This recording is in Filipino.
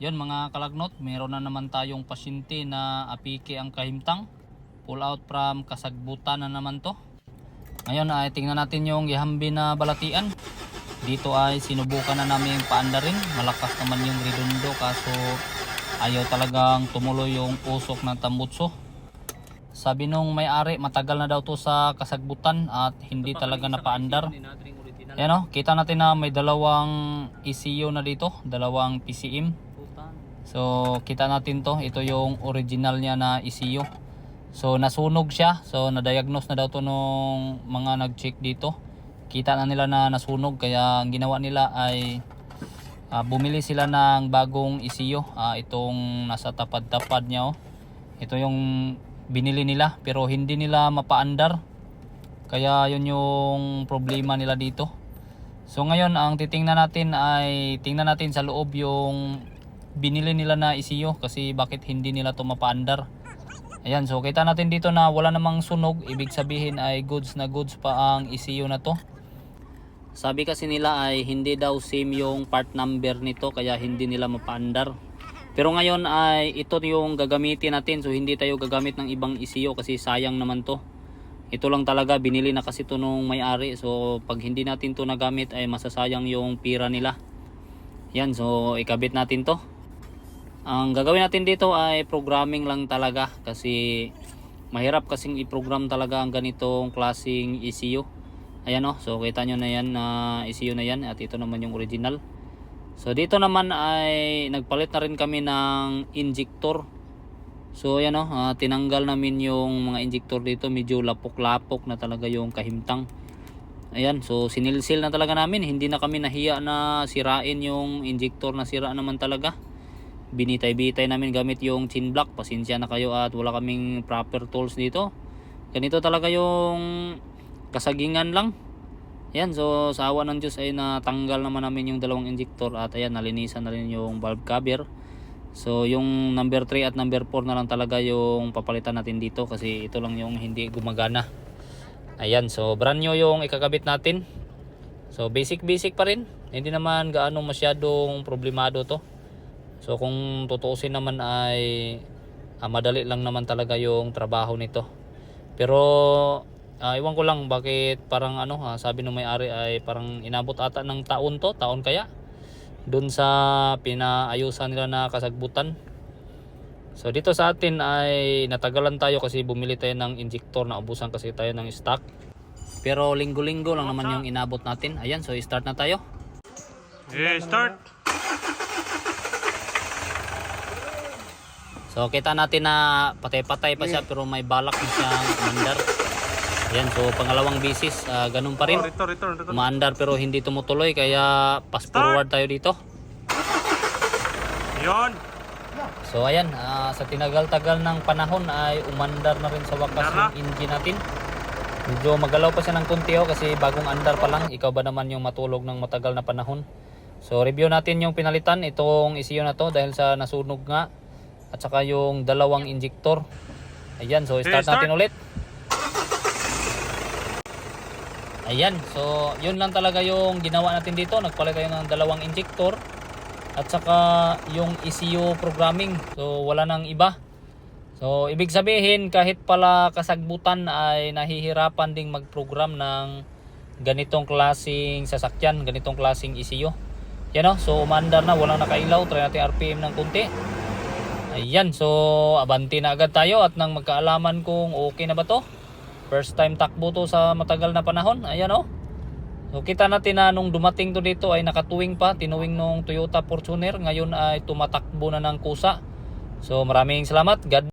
Yun mga kalagnot, meron na naman tayong pasyente na apike ang kahimtang. Pull out from kasagbutan na naman to. Ngayon ay tingnan natin yung gihambi na balatian. Dito ay sinubukan na namin paandarin. Malakas naman yung redondo kaso ayaw talagang tumuloy yung usok ng tambutso. Sabi nung may-ari matagal na daw to sa kasagbutan at hindi talaga napaandar. Yan o, kita natin na may dalawang ECU na dito, dalawang PCM. So kita natin to, ito yung original niya na ECU. So nasunog siya, so na-diagnose na daw to nung mga nag-check dito. Kita na nila na nasunog, kaya ang ginawa nila ay bumili sila ng bagong ECU. Itong nasa tapad-tapad niya oh. Ito yung binili nila pero hindi nila mapaandar. Kaya yun yung problema nila dito. So ngayon ang titingnan natin ay tingnan natin sa loob yung binili nila na ECU kasi bakit hindi nila to mapaandar. Ayan, so kita natin dito na wala namang sunog, ibig sabihin ay goods na goods pa ang ECU na to. Sabi kasi nila ay hindi daw same yung part number nito kaya hindi nila mapaandar. Pero ngayon ay ito yung gagamitin natin, so hindi tayo gagamit ng ibang ECU kasi sayang naman to. Ito lang talaga, binili na kasi to nung may-ari, so pag hindi natin to nagamit ay masasayang yung pira nila. Yan, so ikabit natin to. Ang gagawin natin dito ay programming lang talaga kasi mahirap kasing i-program talaga ang ganitong klaseng ECU. Ayan o, so kita nyo na yan na ECU na yan at ito naman yung original. So dito naman ay nagpalit na rin kami ng injector. So ayan o, tinanggal namin yung mga injector dito, medyo lapok-lapok na talaga yung kahimtang. Ayan, so sinilsil na talaga namin, hindi na kami nahiya na sirain yung injector na sira naman talaga. Binitay-bitay namin gamit yung chin block. Pasensya na kayo at wala kaming proper tools dito. Ganito talaga yung kasagingan lang. Ayan, so sa awa ng Diyos ay natanggal naman namin yung dalawang injector at ayan, nalinisan na rin yung valve cover. So yung number 3 at number 4 na lang talaga yung papalitan natin dito kasi ito lang yung hindi gumagana. Ayan, so brand new yung ikakabit natin. So basic pa rin. Hindi naman gaano masyadong problemado to. So kung tutuusin naman ay madali lang naman talaga yung trabaho nito. Pero iwan ko lang bakit parang sabi ng may-ari ay parang inabot ata ng taon to, taon kaya dun sa pinaayusan nila na kasagbutan. So dito sa atin ay natagalan tayo kasi bumili tayo ng injector, na ubusan kasi tayo ng stock. Pero linggo-linggo lang naman yung inabot natin. Ayan, so start na tayo. Start. So kita natin na patay-patay pa siya pero may balak na siyang umandar. Ayan, so pangalawang bisis, ganun pa rin. Umaandar pero hindi tumutuloy kaya fast forward tayo dito. Yon. So ayan, sa tinagal-tagal ng panahon ay umandar na rin sa wakas yung engine natin. Medyo magalaw pa siya ng kunti kasi bagong andar pa lang. Ikaw ba naman yung matulog ng matagal na panahon? So review natin yung pinalitan, itong ECU na to dahil sa nasunog nga. At saka yung dalawang injector. Ayan, so start natin ulit. Ayan, so yun lang talaga yung ginawa natin dito. Nagpalit tayo ng dalawang injector at saka yung ECU programming. So wala nang iba. So ibig sabihin kahit pala kasagbutan ay nahihirapan ding mag-program ng ganitong klaseng sasakyan, ganitong klaseng ECU. Yan o, so umandar na, walang nakailaw. Try natin RPM ng kunti. Ayan, so abanti na agad tayo at nang magkaalaman kung okay na ba to. First time takbo to sa matagal na panahon. Ayan o. So kita natin na nung dumating to dito ay nakatuwing pa. Tinuwing nung Toyota Fortuner. Ngayon ay tumatakbo na ng kusa. So maraming salamat. God